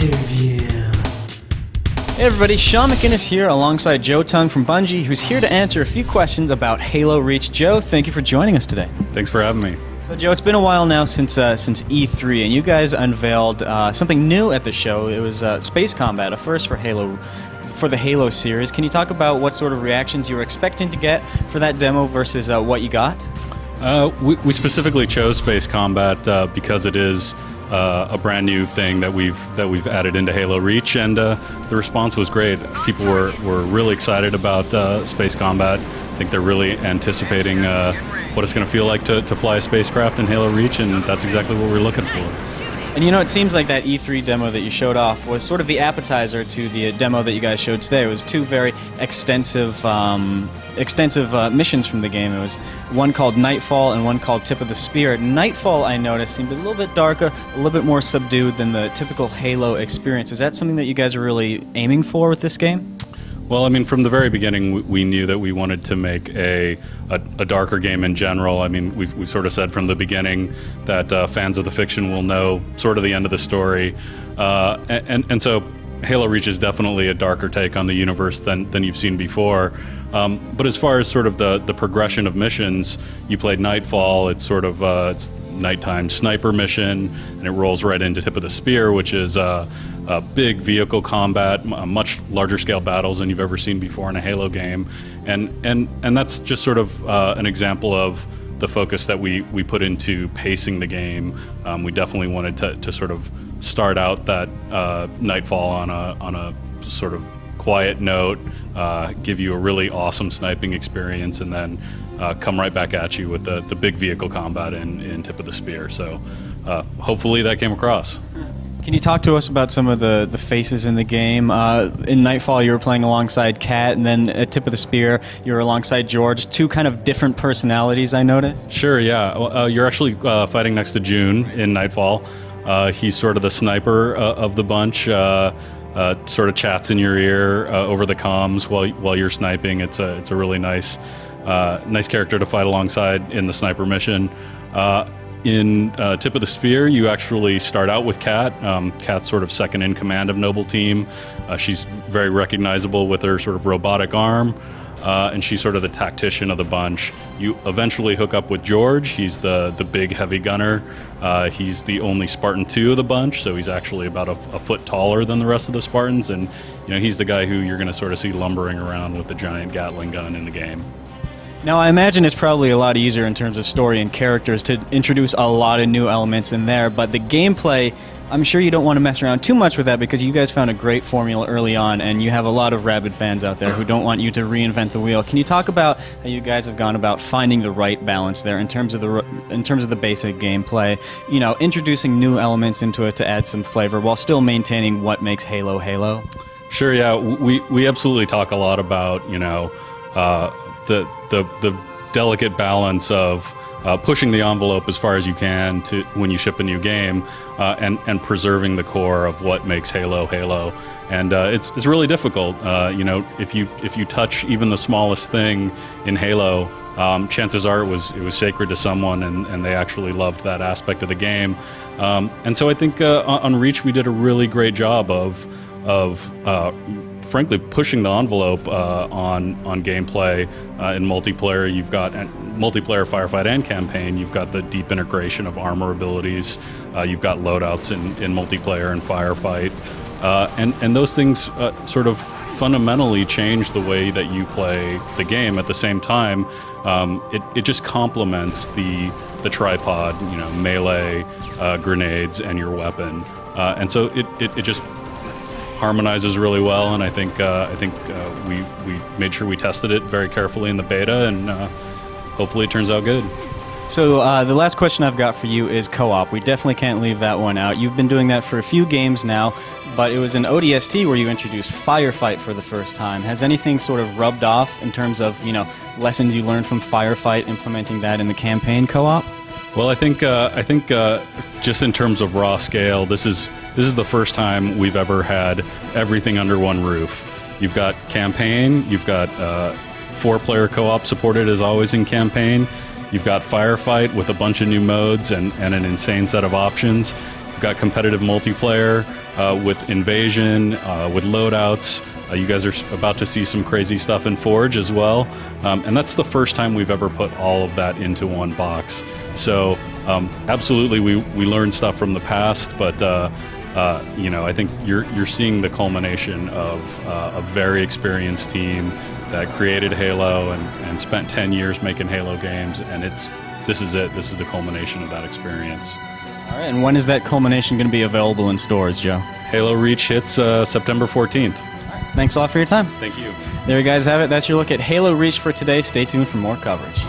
Interview. Hey everybody, Sean McInnes here alongside Joe Tung from Bungie, who's here to answer a few questions about Halo Reach. Joe, thank you for joining us today. Thanks for having me. So Joe, it's been a while now since E3, and you guys unveiled something new at the show. It was space combat, a first for the Halo series. Can you talk about what sort of reactions you were expecting to get for that demo versus what you got? We specifically chose space combat because it is a brand new thing that we've added into Halo Reach, and the response was great. People were really excited about space combat. I think they're really anticipating what it's going to feel like to fly a spacecraft in Halo Reach, and that's exactly what we're looking for. And you know, it seems like that E3 demo that you showed off was sort of the appetizer to the demo that you guys showed today. It was two very extensive missions from the game. It was one called Nightfall and one called Tip of the Spear. Nightfall, I noticed, seemed a little bit darker, a little bit more subdued than the typical Halo experience. Is that something that you guys are really aiming for with this game? Well, I mean, from the very beginning, we knew that we wanted to make a darker game in general. I mean, we've sort of said from the beginning that fans of the fiction will know sort of the end of the story. And so Halo Reach is definitely a darker take on the universe than you've seen before. But as far as sort of the progression of missions, you played Nightfall. It's sort of it's nighttime sniper mission, and it rolls right into Tip of the Spear, which is a big vehicle combat, much larger scale battles than you've ever seen before in a Halo game, and that's just sort of an example of the focus that we put into pacing the game. We definitely wanted to sort of start out that Nightfall on a sort of quiet note, give you a really awesome sniping experience, and then come right back at you with the big vehicle combat in Tip of the Spear. So hopefully that came across. Can you talk to us about some of the faces in the game? In Nightfall, you were playing alongside Kat, and then at Tip of the Spear, you were alongside George. Two kind of different personalities, I noticed. Sure, yeah. Well, you're actually fighting next to June in Nightfall. He's sort of the sniper of the bunch. Sort of chats in your ear over the comms while you're sniping. It's a really nice character to fight alongside in the sniper mission. In Tip of the Spear, you actually start out with Kat. Kat's sort of second in command of Noble Team. She's very recognizable with her sort of robotic arm, and she's sort of the tactician of the bunch. You eventually hook up with George. He's the big heavy gunner. He's the only Spartan 2 of the bunch, so he's actually about a foot taller than the rest of the Spartans, and you know, he's the guy who you're going to sort of see lumbering around with the giant Gatling gun in the game. Now, I imagine it's probably a lot easier in terms of story and characters to introduce a lot of new elements in there, but the gameplay, I'm sure you don't want to mess around too much with that because you guys found a great formula early on, and you have a lot of rabid fans out there who don't want you to reinvent the wheel. Can you talk about how you guys have gone about finding the right balance there in terms of the basic gameplay, you know, introducing new elements into it to add some flavor while still maintaining what makes Halo Halo? Sure, yeah. We absolutely talk a lot about, you know, the delicate balance of pushing the envelope as far as you can to when you ship a new game, and preserving the core of what makes Halo Halo. And it's really difficult. You know, if you touch even the smallest thing in Halo, chances are it was sacred to someone, and they actually loved that aspect of the game. And so I think on Reach we did a really great job of frankly pushing the envelope on gameplay. In multiplayer, you've got multiplayer, firefight, and campaign. You've got the deep integration of armor abilities. You've got loadouts in multiplayer and firefight, and those things sort of fundamentally change the way that you play the game. At the same time, it just complements the tripod, you know, melee, grenades, and your weapon, and so it just harmonizes really well, and I think we made sure we tested it very carefully in the beta, and hopefully it turns out good. So the last question I've got for you is co-op. We definitely can't leave that one out. You've been doing that for a few games now, but it was in ODST where you introduced Firefight for the first time. Has anything sort of rubbed off in terms of, you know, lessons you learned from Firefight, implementing that in the campaign co-op? Well, I think just in terms of raw scale, this is the first time we've ever had everything under one roof. You've got campaign, you've got 4-player co-op supported as always in campaign. You've got Firefight with a bunch of new modes and an insane set of options. We've got competitive multiplayer with Invasion, with loadouts. You guys are about to see some crazy stuff in Forge as well. And that's the first time we've ever put all of that into one box. So absolutely, we learned stuff from the past, but I think you're seeing the culmination of a very experienced team that created Halo and spent 10 years making Halo games, and this is it. This is the culmination of that experience. All right, and when is that culmination going to be available in stores, Joe? Halo Reach hits September 14th. Thanks a lot for your time. Thank you. There you guys have it. That's your look at Halo Reach for today. Stay tuned for more coverage.